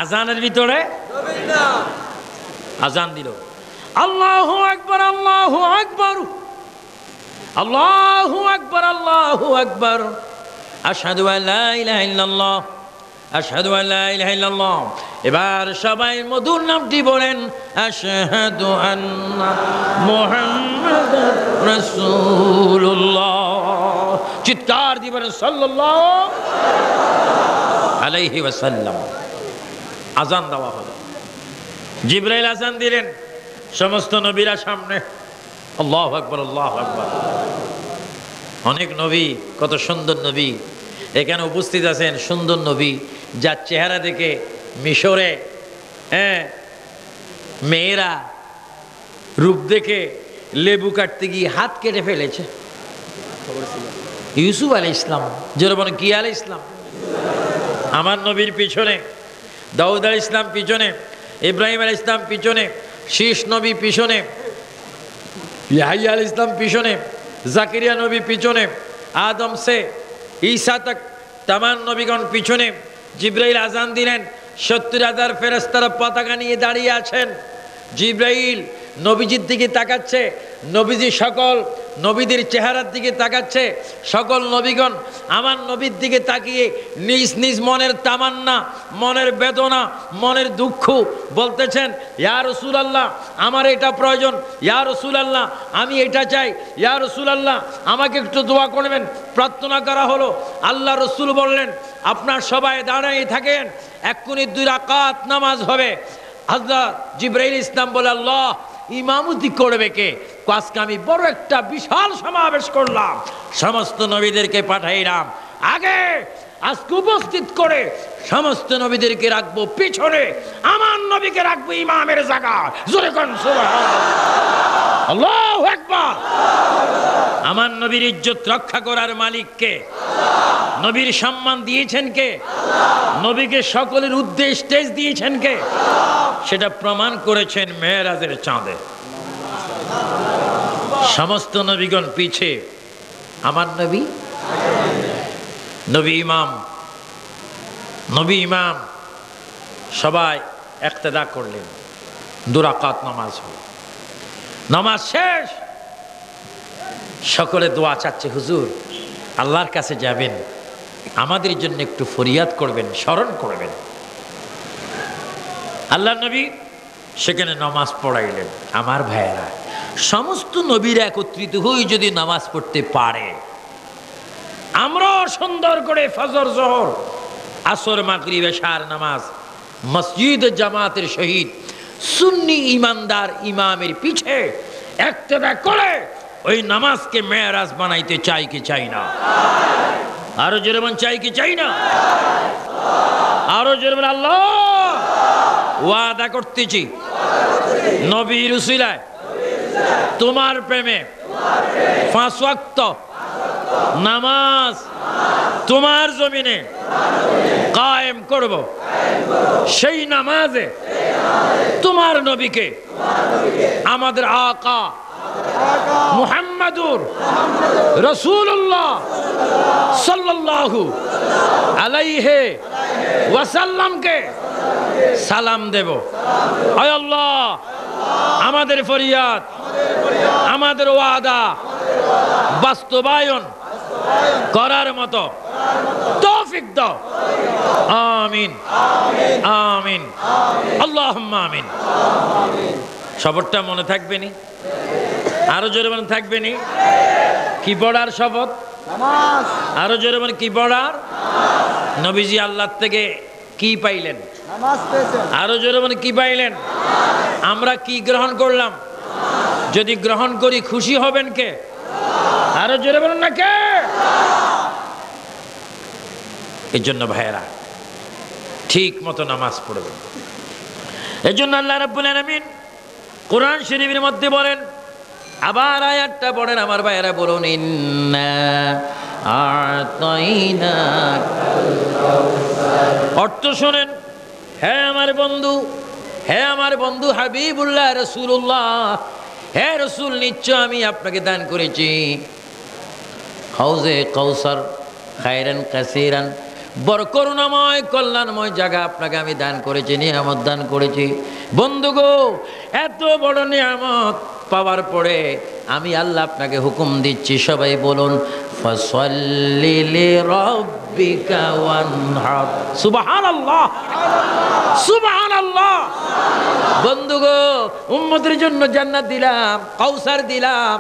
আজানের ভিতরে আজান দিল, আল্লাহু আকবার আল্লাহু আকবার আল্লাহু আকবার আল্লাহু আকবার, আশহাদু আল্লা ইলাহা ইল্লাল্লাহ আশহাদু আল্লা ইলাহা ইল্লাল্লাহ। এবার সবাই মধুর নামটি বলেন, আশহাদু আন্না মুহাম্মাদার রাসূলুল্লাহ। চিৎকার দিবেন সাল্লাল্লাহু আলাইহি ওয়াসাল্লাম। আজান দেওয়া হলো, জিবরাইল আজান দিলেন, সমস্ত নবীরা সামনে, আল্লাহু আকবার আল্লাহু আকবার। অনেক নবী, কত সুন্দর নবী এখানে উপস্থিত আছেন, সুন্দর নবী যার চেহারা দেখে মিশরে মেয়েরা রূপ দেখে লেবু কাটতে গিয়ে হাত কেটে ফেলেছে। ইউসুফ আলাইহিস ইসলাম, যারা বলেন কি আলাইহিস ইসলাম। আমার নবীর পিছনে দাউদ আলাইহিস ইসলাম পিছনে, ইব্রাহিম আলাইহিস ইসলাম পিছনে, শীষ নবী পিছনে, ইয়াহইয়া আলাইহিস ইসলাম পিছনে, জাকারিয়া নবী পিছনে, আদম সে ঈসা তক তামাম নবীগণ পিছনে। জিবরাইল আজান দিলেন, ৭০,০০০ ফেরেশতারা পতাকা নিয়ে দাঁড়িয়ে আছেন। জিবরাইল নবীজির দিকে তাকাচ্ছে, নবীজি সকল নবীদের চেহারার দিকে তাকাচ্ছে। সকল নবীগণ আমার নবীর দিকে তাকিয়ে নিজ নিজ মনের তামান্না, মনের বেদনা, মনের দুঃখ বলতেছেন, ইয়া রাসূলুল্লাহ আমার এটা প্রয়োজন, ইয়া রাসূলুল্লাহ আমি এটা চাই, ইয়া রাসূলুল্লাহ আমাকে একটু দোয়া করবেন। প্রার্থনা করা হলো, আল্লাহ রসুল বললেন আপনার সবাই দাঁড়িয়ে থাকেন, এক্ষুনি 2 রাকাত নামাজ হবে। হযরত জিবরাইল ইসলাম বলে, আল্লাহ ইমামতি করবে কে? আজকে আমি বড় একটা বিশাল সমাবেশ করলাম, সমস্ত নবীদেরকে পাঠাইলাম আগে, আজকে উপস্থিত করে সমস্ত নবীদেরকে রাখবো পিছনে, আমার নবীকে রাখবো ইমামের জায়গায়। জোরে কোন সুবহানাল্লাহ, আল্লাহু আকবার। আমার নবীর ইজ্জত রক্ষা করার মালিক কে? নবীর সম্মান দিয়েছেন কে? নবীকে সকলের উদ্দেশ্য স্টেজ দিয়েছেন কে? সেটা প্রমাণ করেছেন মেরাজের চাঁদে। সমস্ত নবীগণ পিছে, আমার নবী নবী ইমাম, নবী ইমাম সবাই ইক্তেদা করলেন। 2 রাকাত নামাজ হল, নামাজ শেষ, সকলে দোয়া চাচ্ছে, হুজুর আল্লাহর কাছে যাবেন, আমাদের জন্য একটু ফরিয়াদ করবেন, স্মরণ করবেন। আল্লাহ নবী সেখানে নামাজ পড়াইলেন। আমার ভাইয়েরা, সমস্ত নবীরা একত্রিত হয়ে যদি নামাজ পড়তে পারে, আমরাও সুন্দর করে ফজর, জোহর, আসর, মাগরিব, এশার নামাজ মসজিদ জামাতের সহিত সুন্নি ইমানদার ইমামের পিছে ইক্তেদা করে ওই নামাজকে মেরাজ বানাইতে চাই কি চাই না? আরো জোরে বলেন চাই কি চাই না? আরো জোরে বলেন আল্লাহ। ওয়াদা করতেছি নবীর উসিলায় তোমার প্রেমে 5 ওয়াক্ত নামাজ তোমার জমিনে কায়েম করব। সেই নামাজে তোমার নবীকে, আমাদের আকা মুহাম্মাদুর রাসূলুল্লাহ সাল্লাল্লাহু আলাইহি ওয়াসাল্লামকে সালাম দেব। আয় আল্লাহ, আমাদের ফরিয়াদ, আমাদের ওয়াদা বাস্তবায়ন করার মতো তৌফিক দাও। আমিন আমিন আল্লাহুম্মা আমিন। শপথটা মনে থাকবে নি? আরো জোরে বলেন থাকবে নি? কি পড়ার শপথ? নামাজ। আরো জোরে বলেন কি পড়ার? নবীজি আল্লাহ থেকে কি পাইলেন? নামাজ পেয়েছেন। আরো জোরে বলেন কি পাইলেন? আমরা কি গ্রহণ করলাম? যদি গ্রহণ করি খুশি হবেন কে? আরো জোরে বলেন না কে? এই জন্য ভাইয়েরা ঠিক মতো নামাজ পড়বেন। এই জন্য আল্লাহ রাব্বুল আলামিন কোরআন শরীফের মধ্যে বলেন, আবার আয়াতটা পড়েন আমার ভাইয়েরা, বলুন ইন্না আ'তাইনাকাল কাউসার। অর্থ শোনেন, হে আমার বন্ধু, হে আমার বন্ধু হাবিবুল্লাহ রাসূলুল্লাহ, হে রাসূল নিশ্চয় আমি আপনাকে দান করেছি হাউজে কাউসার, খায়রান কাসীরান, বড় করুণাময় কল্যাণময় জায়গা আপনাকে আমি দান করেছি, নিয়ামত দান করেছি। বন্ধুগো, এত বড় নিয়ামত পাওয়ার পরে আমি আল্লাহ আপনাকে হুকুম দিচ্ছি, সবাই বলুন ফাসাল্লি লিরাব্বিকা ওয়ানহার। সুবহানাল্লাহ, সুবহানাল্লাহ। বন্ধুগো, উম্মতের জন্য জান্নাত দিলাম, কাউসার দিলাম,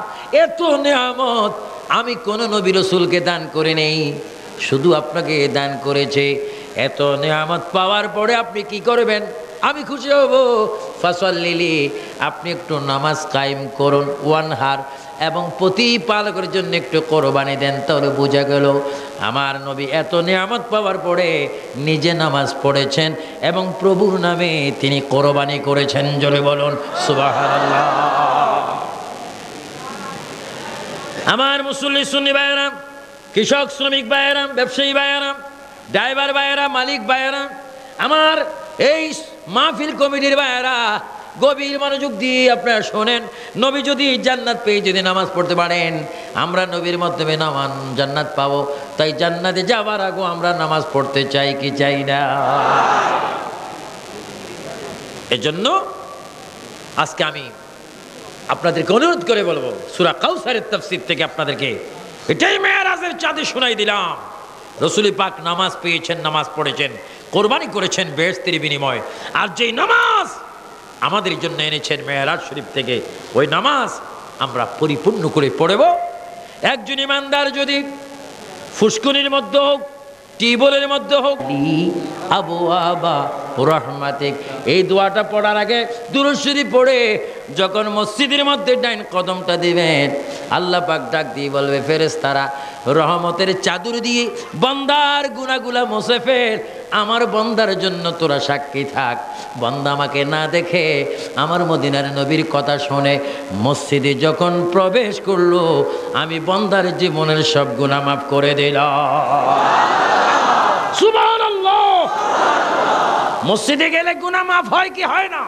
এত নিয়ামত আমি কোন নবী রাসূলকে দান করে নেই, শুধু আপনাকে দান করেছে। এত নিয়ামত পাওয়ার পরে আপনি কি করবেন? আমি খুশি হব। ফাসাল্লি, আপনি একটু নামাজ কায়েম করুন, ওয়ানহার, এবং প্রতিপালকের জন্য একটু কোরবানি দেন। তাহলে বোঝা গেল আমার নবী এত নিয়ামত পাওয়ার পরে নিজে নামাজ পড়েছেন এবং প্রভুর নামে তিনি কোরবানি করেছেন। জোরে বলুন সুবহানাল্লাহ। আমার মুসল্লি সুন্নি ভাইয়েরা, কৃষক শ্রমিক ভাইয়েরা, ব্যবসায়ী ভাইয়েরা, ড্রাইভার ভাইয়েরা, মালিক ভাইয়েরা, আমার এই মাহফিল কমিটির ভাইয়েরা, গভীর মনোযোগ দিয়ে আপনারা শোনেন। নবী যদি জান্নাত পেয়ে যদি নামাজ পড়তে পারেন, আমরা নবীর মাধ্যমে জান্নাত পাবো। তাই জান্নাতে যাবার আগে আমরা নামাজ পড়তে চাই কি চাই না? এজন্য আজকে আমি আপনাদেরকে অনুরোধ করে বলবো, সূরা কাউসারের তাফসীর থেকে আপনাদেরকে এটাই মেরাজের চাঁদে শোনাই দিলাম। রাসূল পাক নামাজ পেয়েছেন, নামাজ পড়েছেন, কোরবানি করেছেন বেহেশতের বিনিময়। আর যেই নামাজ আমাদের জন্য এনেছেন মেরাজ শরীফ থেকে, ওই নামাজ আমরা পরিপূর্ণ করে পড়ব। একজন ইমানদার যদি ফুসকুনির মধ্যে হোক, টিউবওয়েলের মধ্যে হোক, আবু আবা রহমাতিক, এই দোয়াটা পড়ার আগে দুরূদ শরীফ পড়ে যখন মসজিদের মধ্যে ডাইন কদমটা দিবেন, আল্লাহ পাক ডাক দিয়ে বলবে, ফেরেশতারা রহমতের চাদর দিয়ে বান্দার গুনাহগুলা মুছে ফেল, আমার বান্দার জন্য তোরা সাক্ষী থাক। বান্দা আমাকে না দেখে আমার মদিনার নবীর কথা শুনে মসজিদে যখন প্রবেশ করলো, আমি বান্দার জীবনের সব গুনাহ মাফ করে দিলাম। সুবহানাল্লাহ। মসজিদে গেলে গুনাহ মাফ হয় কি হয় না?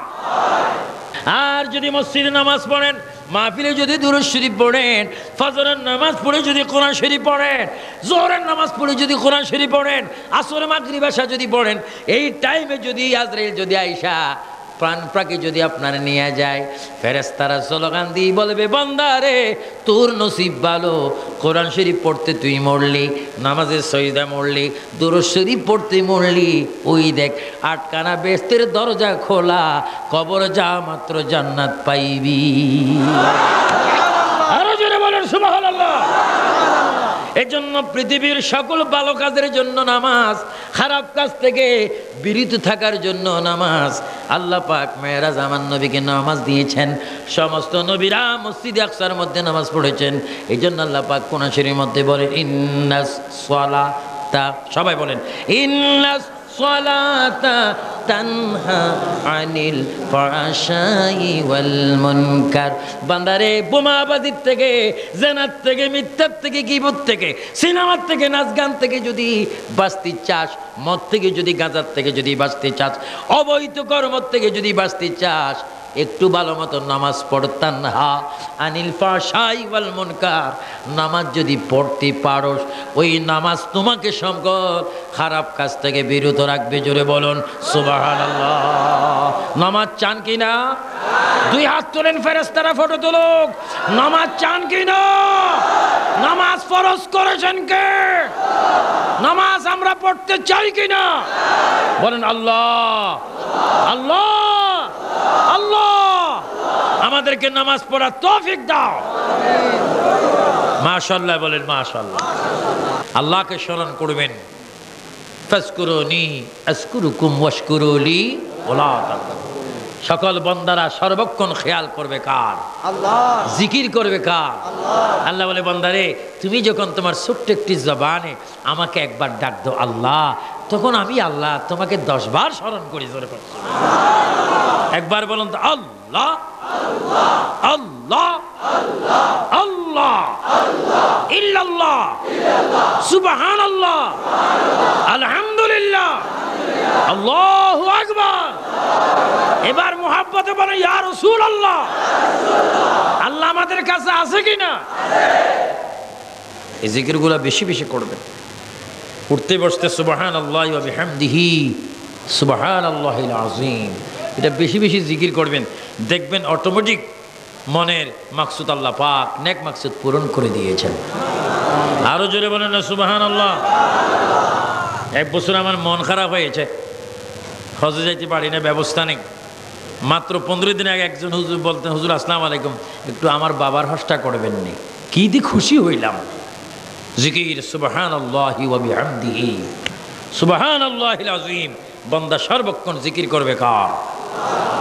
আর যদি মসজিদে নামাজ পড়েন, মাহফিলে যদি দুরূদ শরীফ পড়েন, ফজরের নামাজ পড়ে যদি কোরআন শরীফ পড়েন, যোহরের নামাজ পড়ে যদি কোরআন শরীফ পড়েন, আসর মাগরিব এশা যদি পড়েন, এই টাইমে যদি আজরাইল যদি আইসা প্রাণ পাখি যদি আপনারা নিয়ে যায়, ফেরেশতারা স্লোগান দিয়ে বলবে, বান্দা রে তোর নসিব ভালো, কোরআন শরীফ পড়তে তুই মরলি, নামাজের সজদা মরলি, দুরূদ শরীফ পড়তে মরলি, ওই দেখ আটকানা বেহেশতের দরজা খোলা, কবর যা মাত্র জান্নাত পাইবি। আরো জোরে বলেন সুবহানাল্লাহ। এজন্য পৃথিবীর সকল ভালো কাজের জন্য নামাজ, খারাপ কাজ থেকে বিরত থাকার জন্য নামাজ। আল্লাহ পাক মেরাজ আমার নবীকে নামাজ দিয়েছেন, সমস্ত নবীরা মসজিদে আকসার মধ্যে নামাজ পড়েছেন। এই জন্য আল্লাহ পাক কোরআন শরীফের মধ্যে বলেন, ইন্নাস সালাতা, সবাই বলেন, ইন্নাস সালাতা তানহা আনিল ফাহশাই ওয়াল মুনকার। বান্দারে বোমাবাজির থেকে, জেনার থেকে, মিথ্যার থেকে, গীবত থেকে, সিনেমার থেকে, নাচ গান থেকে যদি বাঁচতে চাস, মদ থেকে যদি, গাঁজার থেকে যদি বাঁচতে চাস, অবৈধ কর্ম থেকে যদি বাঁচতে চাস, একটু ভালো মতো নামাজ পড়তাম হা আনিল ফাহশাই ওয়াল মুনকার। নামাজ যদি পড়তে পারোস, ওই নামাজ তোমাকে সকল খারাপ কাজ থেকে বিরত রাখবে। জোরে বলুন সুবহানাল্লাহ। নামাজ চান কি না? দুই হাত তোলেন, ফেরেশতারা ফটো তুলুক। নামাজ চান কি না? নামাজ ফরজ করেছেন কে? নামাজ আমরা পড়তে চাই কি না? বলেন আল্লাহ, আল্লাহ, আল্লাহ আমাদেরকে নামাজ পড়ার তৌফিক দাও। মাশাআল্লাহ বলেন মাশাআল্লাহ। আল্লাহকে স্মরণ করবেন, ফাজকুরুনি আযকুরুকুম ওয়াশকুরুলি ওয়ালা তাকফুরুন। সকল বান্দারা সর্বক্ষণ খেয়াল করবে কার? আল্লাহ। জিকির করবে কার? আল্লাহ। আল্লাহ বলে, বান্দারে তুমি যখন তোমার ছোট্ট একটি জবানে আমাকে একবার ডাক দাও আল্লাহ, তখন আমি আল্লাহ তোমাকে 10 বার স্মরণ করি। জোরে বলুন একবার বলুন তো, আল্লাহ আল্লাহ আল্লাহ ইল্লাল্লাহ সুবহানাল্লাহ আলহামদুলিল্লাহ আল্লাহু আকবার। এবার মুহাব্বতে বলেন, ইয়া রাসূলুল্লাহ। আল্লাহ আমাদের কাছে আছে কিনা? এই জিকিরগুলো বেশি বেশি করবেন। উঠতে বসতে সুবহানাল্লাহি ওয়া বিহামদিহি সুবহানাল্লাহিল আযীম, এটা বেশি বেশি জিকির করবেন, দেখবেন অটোমেটিক মনের মাকসুদ আল্লাহ পাক নেক মাকসুদ পূরণ করে দিয়েছেন। আরো জোরে বলেন না সুবহানাল্লাহ। এক বছর আমার মন খারাপ হয়েছে, হজে যাইতে পারি না, ব্যবস্থা নেই। মাত্র 15 দিন আগে একজন হুজুর বলতেন, হুজুর আসসালামু আলাইকুম, একটু আমার বাবার হজটা করবেন নি। কি দিয়ে খুশি হইলাম। জিকির সুবহানাল্লাহি ওয়া বিহামদিহি সুবহানাল্লাহিল আযীম। বান্দা সর্বক্ষণ জিকির করবে কার?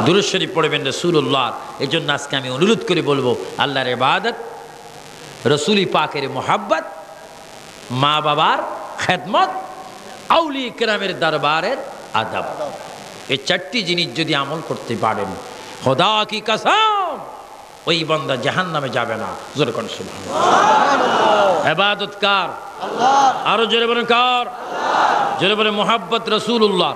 দুরূদ শরীফ পড়বেন রাসূলুল্লাহ। এই জন্য আজকে আমি অনুরোধ করে বলবো, আল্লাহর ইবাদত, রাসূলি পাকের মুহাব্বত, মা বাবার খেদমত, আউলিয়া কেরামের দরবারের আদব, এই 4টি জিনিস যদি আমল করতে পারেন, খোদা কি কসম, ওই বান্দা জাহান্নামে যাবে না। জোরে কোন সুবহানাল্লাহ। ইবাদত কার? আল্লাহ। আরো জোরে বলেন কার? আল্লাহ। জোরে বলেন মুহাব্বত রাসূলুল্লাহ।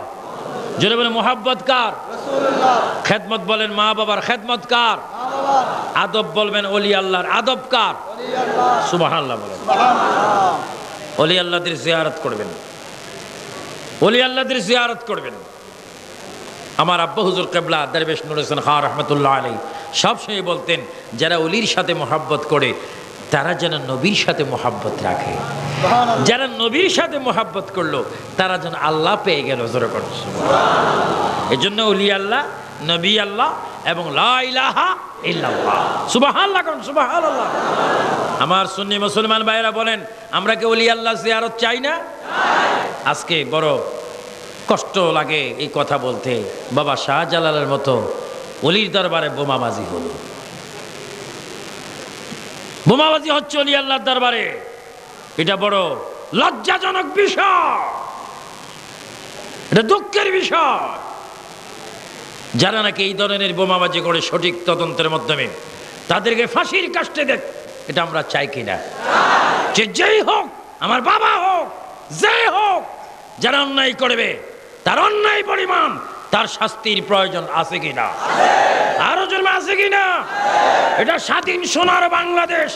জোরে বলেন মুহাব্বত কার? রাসূলুল্লাহ। খেদমত বলেন মা বাবার খেদমত কার? মা বাবার। আদব বলবেন ওলি আল্লাহর আদব কার? ওলি আল্লাহ। সুবহানাল্লাহ বলেন। সুবহানাল্লাহ। ওলি আল্লাহদের জিয়ারত করবেন, ওলি আল্লাহদের জিয়ারত করবেন। আমার আব্বা হুজুর কিবলা দরবেশ নূর হোসেন খান রহমতুল্লাহ আলাইহি সবসময় বলতেন, যারা ওলির সাথে মহব্বত করে তারা যেন নবীর সাথে মহব্বত রাখে। যারা নবীর সাথে মহব্বত করলো তারা যেন আল্লাহ পেয়ে গেল। এই জন্য ওলি আল্লাহ, নবী আল্লাহ এবং লা ইলাহা ইল্লাল্লাহ। সুবহানাল্লাহ কোন সুবহানাল্লাহ। আমার সুন্নি মুসলমান ভাইরা বলেন, আমরা কি ওলি আল্লাহ জিয়ারত চাই না? আজকে বড় কষ্ট লাগে এই কথা বলতে, বাবা শাহজালালের মতো ওলির দরবারে বোমাবাজি হলো। বোমাবাজি হচ্ছে ওলি আল্লাহর দরবারে, এটা বড় লজ্জাজনক বিষয়, এটা দুঃখের বিষয়। যারা নাকি এই ধরনের বোমাবাজি করে সঠিক তদন্তের মাধ্যমে তাদেরকে ফাঁসির কাস্টে দেখ, এটা আমরা চাই কিনা? যেই হোক, আমার বাবা হোক, যে হোক, যারা অন্যায় করবে তার অন্যায় পরিমাণ তার শাস্তির প্রয়োজন আছে কিনা? আরো জন্ম আছে কিনা? এটা স্বাধীন সোনার বাংলাদেশ,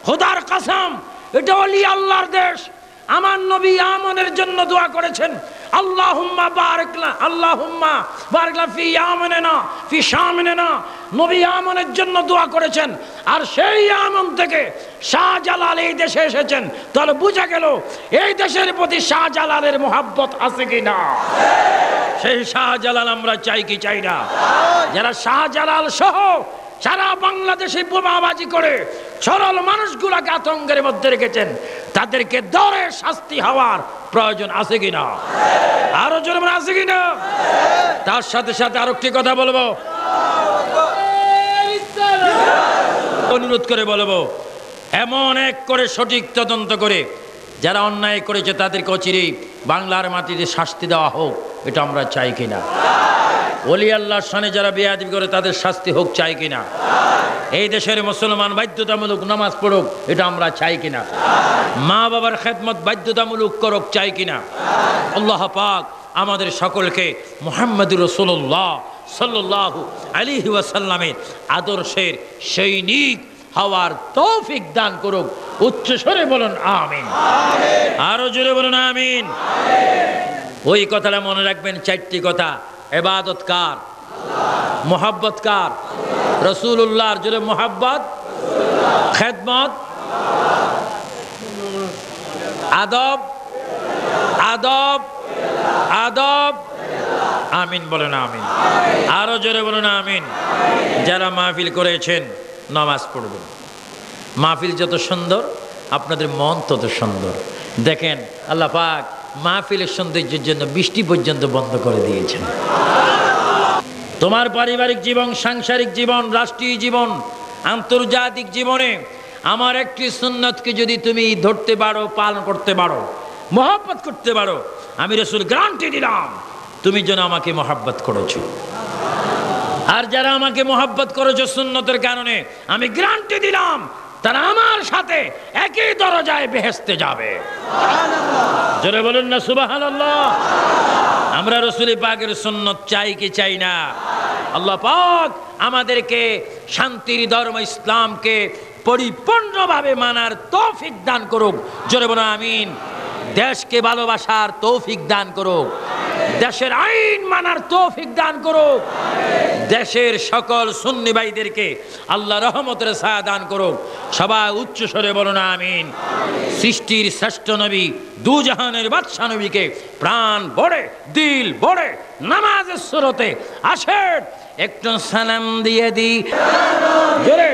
খোদার কসম এটা ওলি আল্লাহর দেশ। আমার নবী আমনের জন্য দোয়া করেছেন, আল্লাহুম্মা বারিকলা, আল্লাহুম্মা বারিকলা ফি ইয়ামানিনা ফি শামিনা। নবী আমনের জন্য দোয়া করেছেন, আর সেই আমন থেকে শাহজালাল এই দেশে এসেছেন। তাহলে বোঝা গেল এই দেশের প্রতি শাহজালালের মোহাব্বত আছে কিনা? সেই শাহজালাল আমরা চাই কি চাই না? যারা শাহজালাল সহ সারা বাংলাদেশে বোমাবাজি করে সরল মানুষগুলাকে আতঙ্কের মধ্যে রেখেছেন, তাদেরকে ধরে শাস্তি হওয়ার প্রয়োজন আছে কিনা? আরো জোরে আছে কিনা? তার সাথে সাথে আরো একটি কথা বলবো, অনুরোধ করে বলবো, এমন এক করে সঠিক তদন্ত করে যারা অন্যায় করেছে তাদেরকে অচিরেই বাংলার মাটিতে শাস্তি দেওয়া হোক, এটা আমরা চাই কিনা? ওলি আল্লাহর শানে যারা বেয়াদবি করে তাদের শাস্তি হোক, চাই কিনা? এই দেশের মুসলমান বাধ্যতামূলক নামাজ পড়ুক, এটা আমরা চাই কিনা? মা বাবার খেদমত বাধ্যতামূলক করুক, চাই কিনা? আল্লাহ পাক আমাদের সকলকে মুহাম্মদুর রাসূলুল্লাহ সাল্লাল্লাহু আলাইহি ওয়াসাল্লামের আদর্শের সৈনিক হওয়ার তৌফিক দান করুক। উচ্চ স্বরে বলুন আমিন। আরো জোরে বলুন আমিন। ওই কথাটা মনে রাখবেন, 4টি কথা। ইবাদত কার? মোহাব্বত কার? রাসূলুল্লাহর। জোরে মোহাব্বত, খেদমত, আদব, আদব, আদব। আমিন বলেন আমিন। আরো জোরে বলুন আমিন। যারা মাহফিল করেছেন নামাজ পড়বেন। মাহফিল যত সুন্দর আপনাদের মন তত সুন্দর। দেখেন আল্লাহ পাক মাহফিলের সৌন্দর্যের জন্য বৃষ্টি পর্যন্ত বন্ধ করে দিয়েছেন। তোমার পারিবারিক জীবন, সাংসারিক জীবন, রাষ্ট্রীয় জীবন, আন্তর্জাতিক জীবনে আমার একটি সুন্নতকে যদি তুমি ধরতে পারো, পালন করতে পারো, মহব্বত করতে পারো, আমি রাসূল গ্যারান্টি দিলাম তুমি যেন আমাকে মহব্বত করেছো। আর যারা আমাকে মহব্বত করেছো সুন্নতের কারণে, আমি গ্যারান্টি দিলাম তারা আমার সাথে একই দরজায় বেহেশতে যাবে। জোরে বলুন না সুবহানাল্লাহ। আমরা রাসূল পাকের সুন্নত চাই কি চাই না? আল্লাহ পাক আমাদেরকে শান্তির ধর্ম ইসলামকে পরিপূর্ণভাবে মানার তৌফিক দান করুক। জোরে বলুন আমিন। দেশকে ভালোবাসার তৌফিক দান করুক, দেশের আইন মানার তৌফিক দান করুক, দেশের সকল সুন্নি ভাইদেরকে আল্লাহ রহমতের ছায়া দান করুক। সবাই উচ্চ স্বরে বলুন আমিন। সৃষ্টির শ্রেষ্ঠ নবী, দুজাহানের বাদশা নবীকে প্রাণ ভরে দিল ভরে নামাজের সুরতে আসেন একটু সালাম দিয়ে দিই জোরে।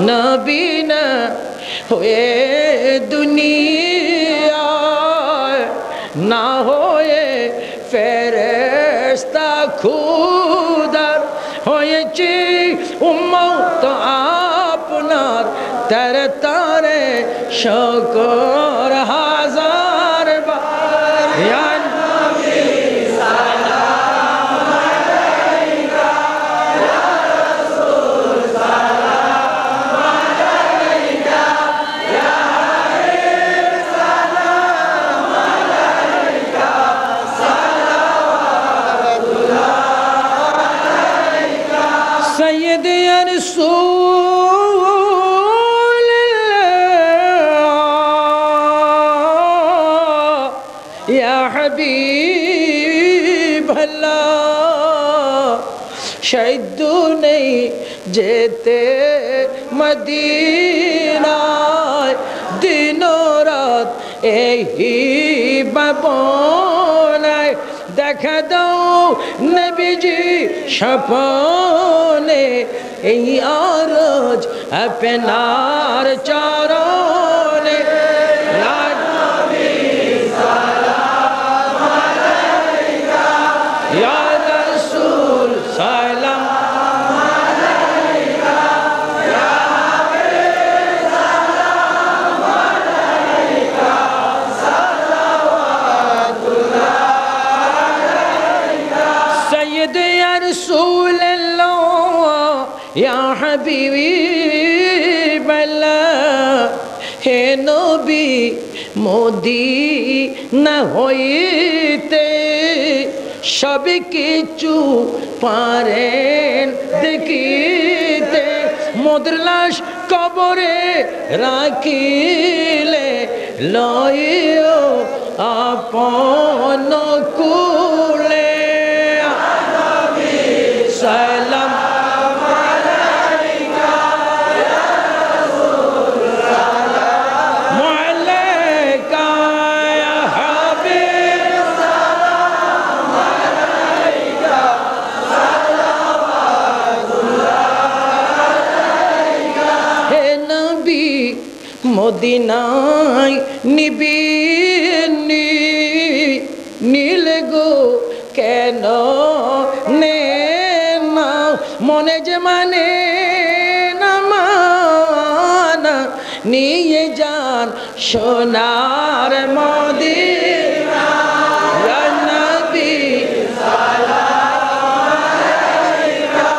নবীনা হয়ে দুনিয়া না হয়ে ফেরেশতা খুদার হয়েছে উম্মত আপনার তারে তারে শুকর হাজার বার। ইয়া নবী সালাম আলাইকা, ইয়া রাসূল সালাম আলাইকা, ইয়া হাবিব সালাম আলাইকা, সালাওয়াতুল্লাহ আলাইকা। সাইয়্যিদ ইয়া রাসূল ইয়া হাবিব আল্লাহ, শাহিদ নেই যেতে মদিনায় দিন রাত এই ভাবনায় দেখা দাও নবীজি স্বপ্নে এই আরজ আপনার চরণে। ইয়া নবী সালাম আলাইকা, ইয়া রাসূল সালাম আলাইকা, ইয়া হাবিব সালাম আলাইকা, সালাওয়াতুল্লাহ আলাইকা। সাইয়্যিদ ইয়া রাসূলুল্লাহ ইয়া হাবিবাল্লাহ, হে নবী মদিনা হইতে সব কিছু পারেন দেখিতে, মোদের লাশ কবরে রাখিলে লইও আপন কুলে। সালাম আলাইকা, ইয়া রাসূল সালাম আলাইকা, ইয়া হাবিব সালাম আলাইকা, সালাওয়াতুল্লাহ আলাইকা। হে নবী মদিনায় নিবি নীলে গো কেন নে না, মনে যে মানে না মানা, নিয়ে যান সোনার মদিনা। ইয়া নবী সালাম আলাইকা,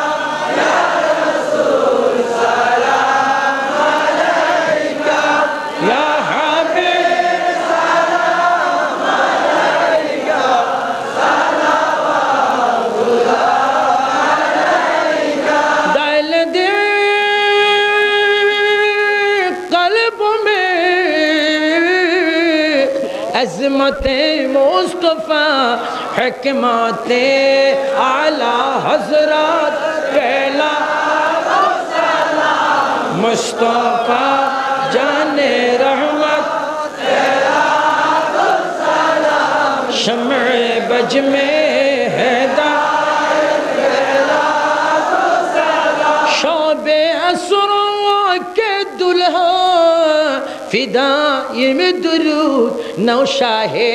ইয়া রাসূল সালাম আলাইকা, ইয়া হাবিব সালাম আলাইকা, সালাওয়াতুল্লাহ আলাইকা। दिल दे कल्ब में अज़मत मुस्तफ़ा हिकमत आला हज़रत पहला मुस्तफ़ा जाने रहमत शम्अ बज में हैदा शोबे असरों के दुल्हा फिदाई में दुरूद नौशाहे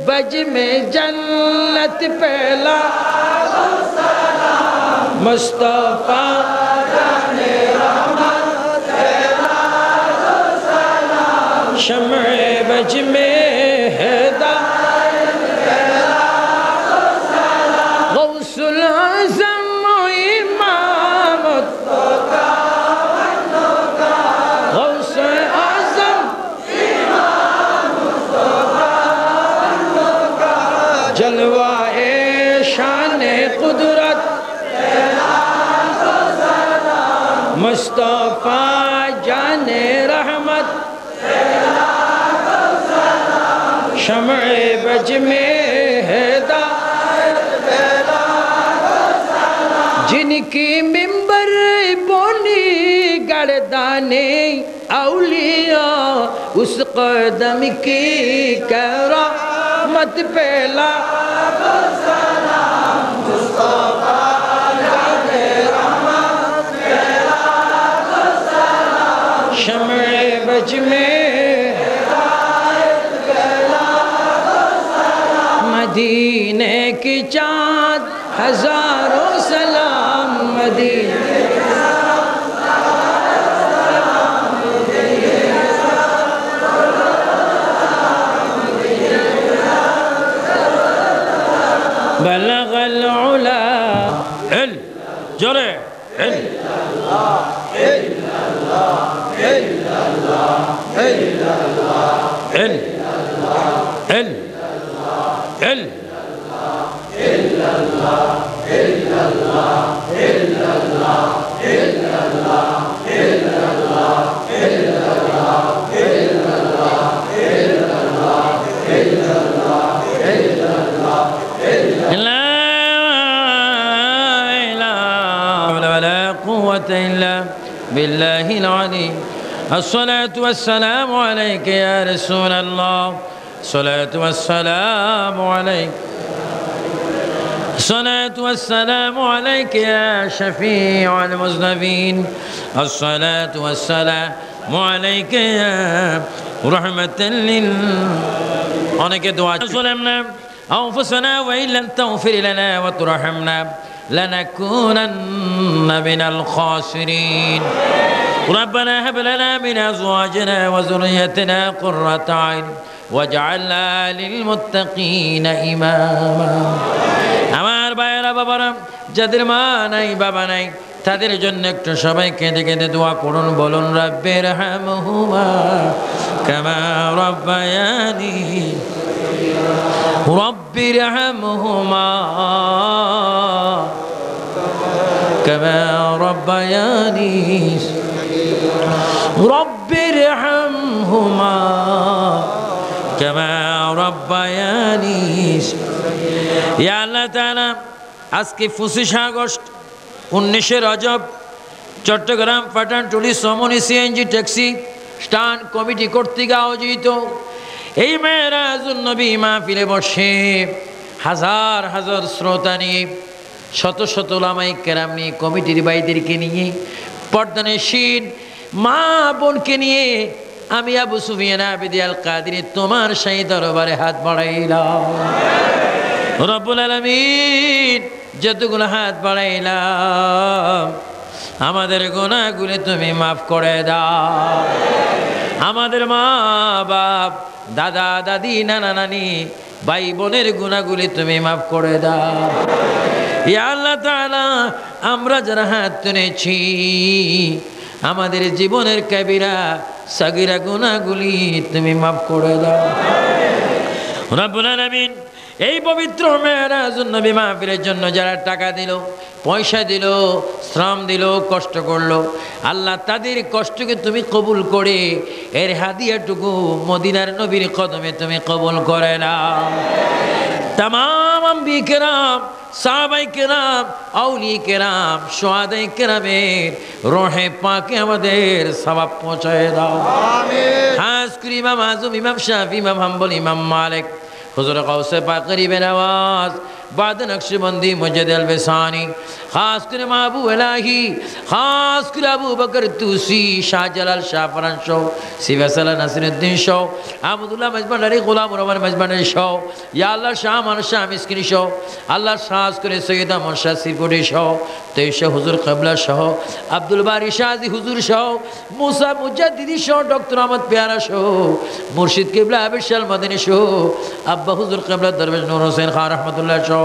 बज में जन्नत पहला मुस्तफ़ा जाने रहमत शम्अ बज में है कुदरत मुस्तफा जाने रहमत शम्ए बज में हिदायत जिनकी मिंबर बोनी गर्दाने औलिया उस कदम की करामत पहला शम्ए बज में मदीने की चाँद हजारों सलाम मदीने बलगल उला এল জোরে এল এল এল এল إلا بالله العلي الصلاة والسلام عليك يا رسول الله الصلاة والسلام عليك الصلاة والسلام عليك يا شفيع المذنبين الصلاة والسلام عليك يا رحمة অনেকে দোয়া ظلمنا أنفسنا وإن لم تغفر لنا وترحمنا لنكونن من الخاسرين ربنا هب لنا من أزواجنا وذريتنا قرة عين واجعلنا للمتقين إماما আমার ভাইয়েরা বাবারা যাদের মা নাই বাবা নাই তাদের জন্য একটু সবাই কেঁদে কেঁদে দোয়া করুন বলুন রব্বির হামহুমা কামা রব্বায়ানি রব্বির হামহুমা كما ربياني رب ارحمهما كما ربياني يا الله تعالى আজকে 25 আগস্ট 19 রজব চট্টগ্রাম পাঠানটুলি সমনি সিএনজি ট্যাক্সি স্ট্যান্ড কমিটি কর্তৃক আয়োজিত এই মেরাজুন নবী মাহফিলে বসে হাজার হাজার শ্রোতা নিয়ে শত শত ওলামায়ে কেরাম নিয়ে কমিটির ভাইদেরকে নিয়ে পর্দানশীন মা বোনকে নিয়ে আমি আবু সুফিয়ান আবিদি আল কাদেরী তোমার সেই দরবারে হাত বাড়াইলাম রব্বুল আলামিন যতগুলো হাত বাড়াইলাম আমাদের গুনাহগুলো তুমি মাফ করে দাও আমাদের মা বাপ দাদা দাদি নানা নানি ভাই বোনের গুনাহগুলো তুমি মাফ করে দাও ইয়া আল্লাহ তাআলা আমরা যারা হাত তুলেছি আমাদের জীবনের কবিরা সাগীরা গুনাহগুলি তুমি মাফ করে দাও রব্বুল আলামিন এই পবিত্র মেরাজুন নবী মাহফিলের জন্য যারা টাকা দিল পয়সা দিল শ্রম দিল কষ্ট করলো আল্লাহ তাদের কষ্টকে তুমি কবুল করে এর হাদিয়াটুকু মদিনার নবীর কদমে তুমি কবুল করে নাও तमाम अंबिया किराम साहबाए किराम औलिया किराम शुहादाए किरामेर रोहे पाके আমাদের সওয়াব পৌঁছায় দাও আমিন খাস করে ইমাম আযম ইমাম শাফি ইমাম হাম্বল ইমাম মালিক হুজুর গাউসে পাক গরিবের আওয়াজ बाद नक्शबंदी मुजद अलबसानी खास कर महबू इलाही खास कर अबू बकर तूसी शाह जलाल शाह फरान शो सिवसला नसीरुद्दीन शो अहमदुल्लाह मजबंडारी गुलाम रमान मजबंडारी शो या अल्लाह शाह मान शाह मिस्किन शो अल्लाह खास कर सैयदा मुर्शद सिरपुरी शो तेश हुजूर क़िबला शो अब्दुल बारी शाजी हुजूर शो मूसा मुजद्दिदी शो डॉक्टर अहमद प्यारा शो मुर्शिद क़िबला अबिशाल मदनी शो अब्बा हुजूर क़िबला दरवेश नूर हुसैन खान रहमतुल्लाह शो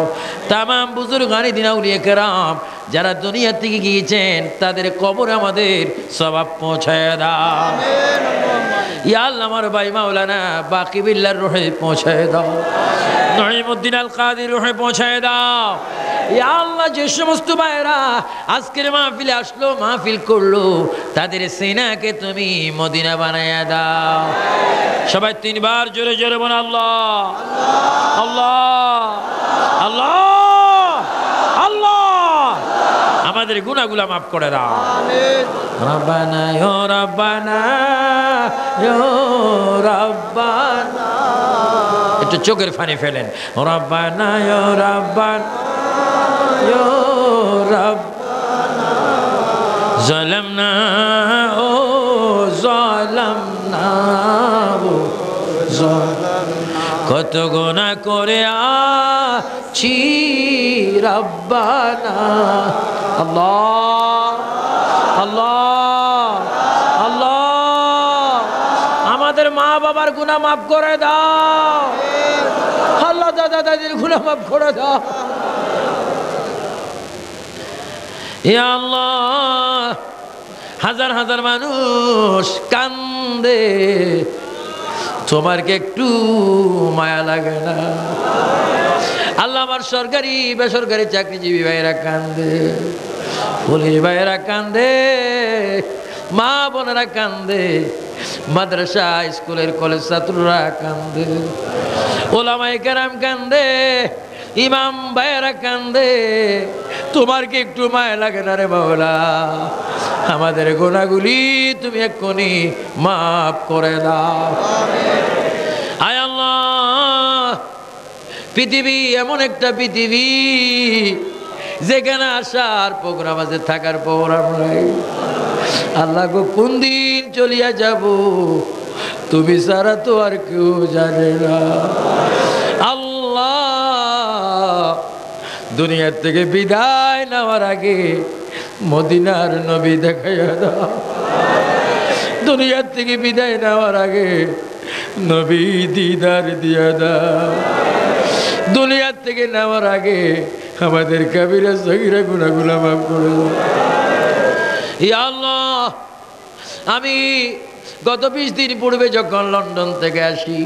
तमाम बुजुर्गानी दिन औलिया किराम যারা দুনিয়া থেকে গিয়েছেন তাদের কবর আমাদের সওয়াব পৌঁছায় দাও আমিন ইয়া আল্লাহ আমার ভাই মাওলানা বাকি বিল্লাহর রূহে পৌঁছায় দাও নঈমউদ্দিন আল কাদের রূহে পৌঁছায় দাও ইয়া আল্লাহ, যে সমস্ত ভাইরা আজকের মাহফিলে আসলো, মাহফিল করলো, তাদের সিনাকে তুমি মদিনা বানায়া দাও। সবাই তিনবার জোরে জোরে বল আল্লাহ আল্লাহ আল্লাহ আল্লাহ। আমাদের গুনাহগুলো মাফ করে দাও। রব্বানা ইয়া রব্বানা ইয়া রব্বানা। একটু চোখের পানি ফেলেন। রব্বানা ইয়া রব্বানা ইয়া রব্বানা যালামনা ও যালামনা ও যালামনা, কত গুনাহ করে আছি রব্বানা। আল্লাহ আল্লাহ আল্লাহ, আমাদের মা বাবার গুনাহ মাফ করে দাও আল্লাহ, দাদা দাদির গুনাহ মাফ করে দাও ইয়া আল্লাহ। হাজার হাজার মানুষ কান্দে, তোমার কি একটু মায়া লাগে না আল্লাহ? আমার সরকারি বেসরকারি চাকরিজীবী ভাইয়েরা কান্দে, পুলিশ ভাইয়েরা কান্দে, মা বোনেরা কান্দে, মাদ্রাসা স্কুলের কলেজ ছাত্ররা কান্দে, ওলামায়ে কেরাম কান্দে, ইমাম ভাইয়েরা কান্দে। তোমার কি একটু মায়া লাগে না রে বাবা? আমাদের গুনাহগুলি তুমি এক্ষুনি মাফ করে দাও। আয় আল্লাহ, পৃথিবী এমন একটা পৃথিবী যেখানে আসার প্রোগ্রাম আছে, থাকার প্রোগ্রাম নাই। আল্লাহ গো, কোন দিন চলিয়া যাব তুমি ছাড়া তো আর কেউ জানে না। আল্লাহ, দুনিয়ার থেকে বিদায় নেওয়ার আগে মদিনার নবী দেখাইয়া দাও। দুনিয়ার থেকে বিদায় নেওয়ার আগে নবী দিদার দিয়া দাও। দুনিয়ার থেকে নেওয়ার আগে আমাদের কাবিরা সগীরা গুনাহগুলো মাফ করে দাও। ইয়া আল্লাহ, আমি গত 20 দিন পূর্বে যখন লন্ডন থেকে আসি,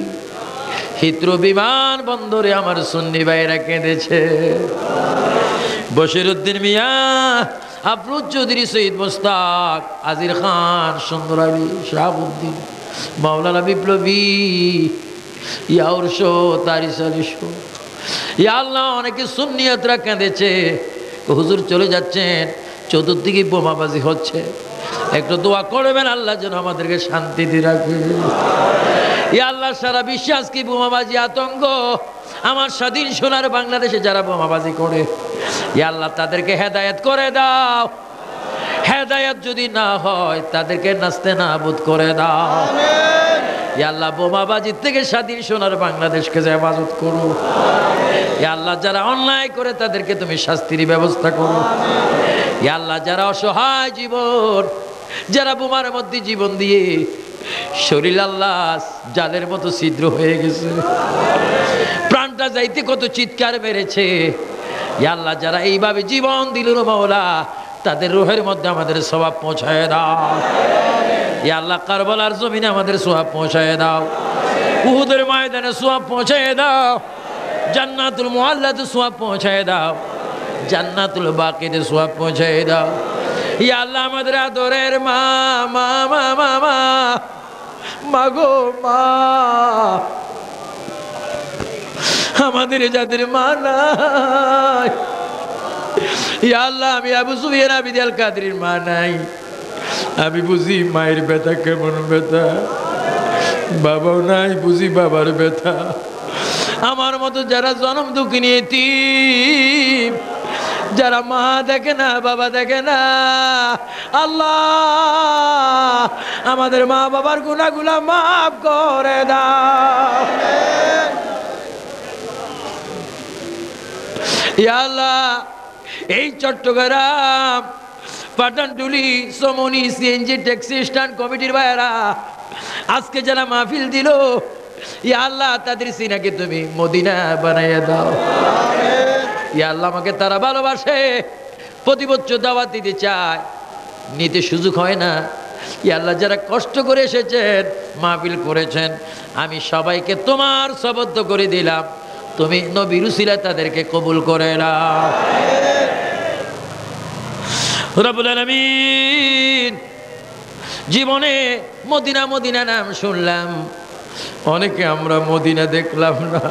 হিথ্রো বিমান বন্দরে আমার সুন্নি ভাইরা কেঁদেছে। বশিরউদ্দিন মিয়া, আফরোজ চৌধুরী, শহীদ মোস্তাক, আজির খান, সুন্দর আলী, শাহাবুদ্দিন, মাওলানা বিপ্লবী, ইয়াউরশো, তারিস আলীশো, ইয়া আল্লাহ, অনেকে সুন্নিয়তরা কেঁদেছে। হুজুর চলে যাচ্ছেন, চতুর্দিকে বোমাবাজি হচ্ছে, একটু দোয়া করবেন আল্লাহ যেন আমাদেরকে শান্তিতে রাখে। ইয়া আল্লাহ, সারা বিশ্বে আজকে বোমাবাজি আতঙ্ক। আমার স্বাধীন সোনার বাংলাদেশে যারা বোমাবাজি করে, ইয়া আল্লাহ তাদেরকে হেদায়েত করে দাও। হেদায়েত যদি না হয় তাদেরকে নাস্তে নাবুদ করে দাও। ইয়া আল্লাহ, বোমাবাজির থেকে স্বাধীন সোনার বাংলাদেশকে হেফাজত করো। ইয়া আল্লাহ, যারা অন্যায় করে তাদেরকে তুমি শাস্তির ব্যবস্থা করো। ইয়া আল্লাহ, যারা অসহায় জীবন, যারা বোমার মধ্যে জীবন দিয়ে শরীর আল্লাহ জালের মতো ছিদ্র হয়ে গেছে, প্রাণটা যাইতে কত চিৎকার বেড়েছে, ইয়া আল্লাহ, যারা এইভাবে জীবন দিল মাওলা, তাদের রূহের মধ্যে আমাদের সওয়াব পৌঁছায় দাও। ইয়া আল্লাহ, কারবালার জমিনে আমাদের সওয়াব পৌঁছায় দাও। উহুদের ময়দানে সওয়াব পৌঁছায় দাও। জান্নাতুল মুআল্লাতে সওয়াব পৌঁছায় দাও। জান্নাতুল বাকিতে সওয়াব পৌঁছায় দাও। ইয়া আল্লাহ, আমাদের আদরের মা মা মা মা মা মাগো মা, আমাদের যাদের মা নাই, ইয়া আল্লাহ, আমি আবু সুফিয়ান আবিদ আল কাদরির মা নাই, আমি বুঝি মায়ের ব্যথা কেমন ব্যথা, বাবাও নাই, বুঝি বাবার ব্যথা। আমার মতো যারা জনম দুঃখিনী এতিম, যারা মা দেখে না, বাবা দেখে না, আল্লাহ আমাদের মা বাবার গুনাহগুলো মাফ করে দাও। ইয়া আল্লাহ, এই চট্টগ্রাম, পাঠানটুলি, সমনি, সিএনজি ট্যাক্সি স্ট্যান্ড কমিটির ভাইয়েরা আজকে যারা মাহফিল দিল, ইয়া আল্লাহ, তাদের সিনাকে তুমি মদিনা বানাইয়া দাও। ইয়া আল্লাহ, আমাকে তারা ভালোবাসে, প্রতি বছর দাওয়াত দিতে চায়, নিতে সুযোগ হয় না। ইয়া আল্লাহ, যারা কষ্ট করে এসেছেন, মাহফিল করেছেন, আমি সবাইকে তোমার সবদ্ধ করে দিলাম, তুমি নবীর উসিলায় তাদেরকে কবুল করে নাও। রব্বুল আলামিন, জীবনে মদিনা মদিনা নাম শুনলাম, অনেকে আমরা মদিনা দেখলাম না।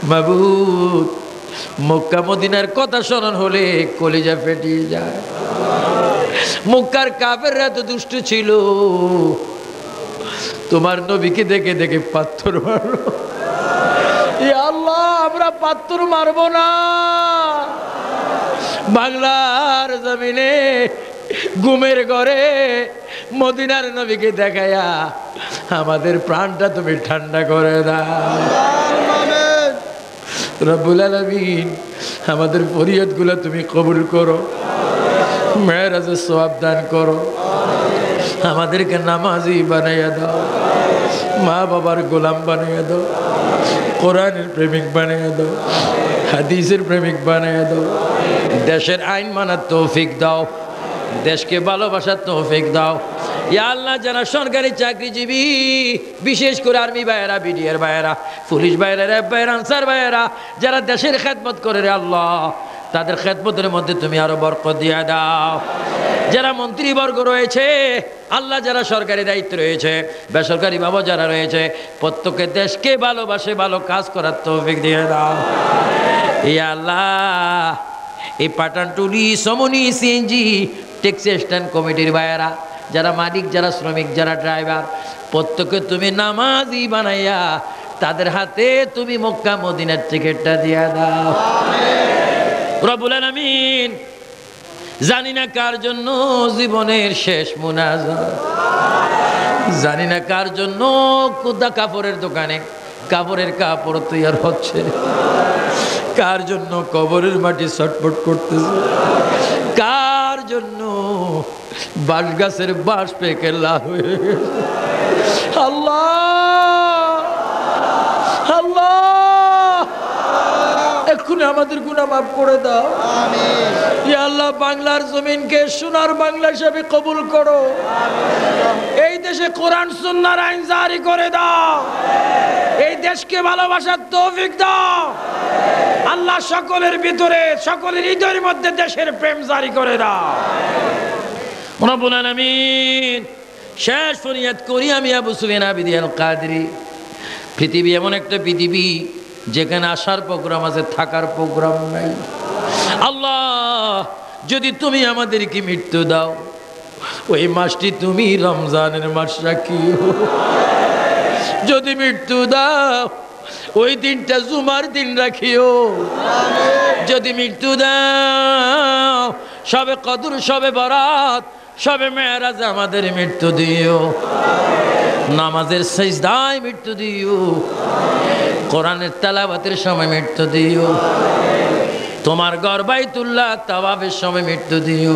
মাবুদ, মক্কা মদিনার কথা স্মরণ হলে কলিজা ফেটিয়ে যায়। মক্কার কাফেররা তো দুষ্ট ছিল, তোমার নবীকে দেখে দেখে পাথর মারলো। ইয়া আল্লাহ, আমরা পাথর মারবো না। বাংলার জমিনে ঘুমের ঘরে মদিনার নবীকে দেখায়া আমাদের প্রাণটা তুমি ঠান্ডা করে দাও। রব্বুল আলামিন, আমাদের ফরিয়াদগুলো তুমি কবুল করো, মেরাজের সওয়াব দান করো, আমাদেরকে নামাজি বানাইয়া দাও, মা বাবার গোলাম বানাইয়া দাও, কোরআনের প্রেমিক বানাইয়া দাও, হাদিসের প্রেমিক বানাইয়া দাও, দেশের আইন মানার তৌফিক দাও, দেশকে ভালোবাসার তৌফিক দাও। ইয়া আল্লাহ, যারা সরকারি চাকরিজীবী, বিশেষ করে আর্মি ভাইয়েরা, বিডিআর ভাইয়েরা, পুলিশ ভাইয়েরা, র্যাব ভাইয়েরা, আনসার ভাইয়েরা, যারা দেশের খেদমত করে রে আল্লাহ, তাদের খেদমতের মধ্যে তুমি আরো বরকত দিয়ে দাও। যারা মন্ত্রীবর্গ রয়েছে আল্লাহ, যারা সরকারি দায়িত্ব রয়েছে, বেসরকারি ভাবে যারা রয়েছে, প্রত্যেকে দেশকে ভালোবাসে, ভালো কাজ করার তৌফিক দিয়ে দাও। ইয়া আল্লাহ, এই পাঠানটুলি, সমনি, সিএনজি, ট্যাক্সি স্ট্যান্ড কমিটির ভাইয়েরা, যারা মালিক, যারা শ্রমিক, যারা ড্রাইভার, প্রত্যেকে তুমি নামাজি বানাইয়া তাদের হাতে তুমি মক্কা মদিনার টিকিটটা দিয়ে দাও। রব্বুল আলামিন, জানি না কার জন্য জীবনের শেষ মুনাজাত, জানি না কার জন্য কুদা কাপড়ের দোকানে কাপড়ের কাপড় তৈরি হচ্ছে, কার জন্য কবরের মাটি ছটফট করতেছে, কার জন্য বাঁশ গাছের বাঁশ পেকে লাল হয়ে গেছে। আল্লাহ, আল্লাহ, এক্ষুনি আমাদের গুনাহ মাফ করে দাও। ইয়া আল্লাহ, বাংলার জমিনকে সোনার বাংলা হিসেবে কবুল করো। এই দেশে কোরআন সুন্নাহর আইন জারি করে দাও। এই দেশকে ভালোবাসার তৌফিক দাও। আল্লাহ, সকলের ভিতরে, সকলের হৃদয়ের মধ্যে দেশের প্রেম জারি করে দাও। রব্বুল আলামিন, শেষ ফরিয়াদ করি আমি আবু সুফিয়ান আবিদি আল কাদরি। পৃথিবী এমন একটা পৃথিবী যেখানে আসার প্রোগ্রাম আছে, থাকার প্রোগ্রাম নাই। আল্লাহ, যদি তুমি আমাদেরকে মৃত্যু দাও, ওই মাসটি তুমি রমজানের মাস রাখিও। যদি মৃত্যু দাও, ওই দিনটা জুমার দিন রাখিও। যদি মৃত্যু দাও, সবে কদর, সবে বরাত, সবে মেরাজ আমাদের মৃত্যু দিও। নামাজের সিজদায় মৃত্যু দিও, কোরআনের তেলাওয়াতের সময় মৃত্যু দিও, তোমার ঘর বাইতুল্লাহ তাওয়াফের সময় মৃত্যু দিও।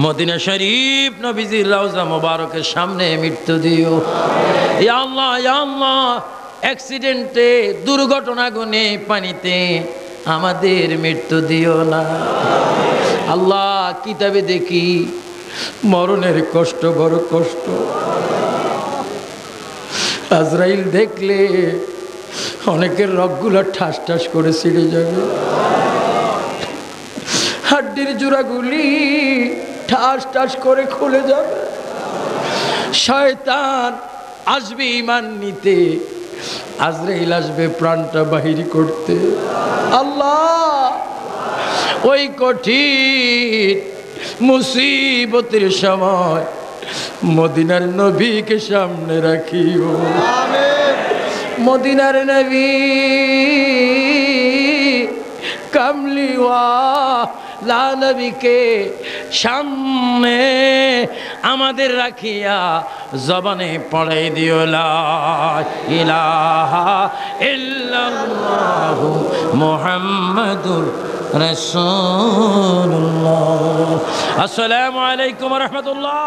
মদিনা শরীফ নবীজির রওজা মোবারকের সামনে মৃত্যু দিও। ইয়া আল্লাহ, ইয়া আল্লাহ, অ্যাক্সিডেন্টে, দুর্ঘটনা গুনে, পানিতে আমাদের মৃত্যু দিও না। আল্লাহ, কিতাবে দেখি মরণের কষ্ট বড় কষ্ট। আজরাইল দেখলে অনেকের রগগুলো ঠাস ঠাস করে ছিঁড়ে যাবে, হাড্ডির জোড়াগুলি ঠাস ঠাস করে খুলে যাবে। শয়তান আসবে ঈমান নিতে, আজরাইল আসবে প্রাণটা বাহির করতে। আল্লাহ, ওই কঠিন মুসিবতের সময় মদিনার নবীকে সামনে রাখিও। মদিনার নবী কামলিওয়ালা নবীকে সামনে আমাদের রাখিয়া জবানে পড়াই দিও লা ইলাহা ইল্লাল্লাহু মুহাম্মাদুর রাসূলুল্লাহ। আসসালামু আলাইকুম ওয়া রাহমাতুল্লাহ।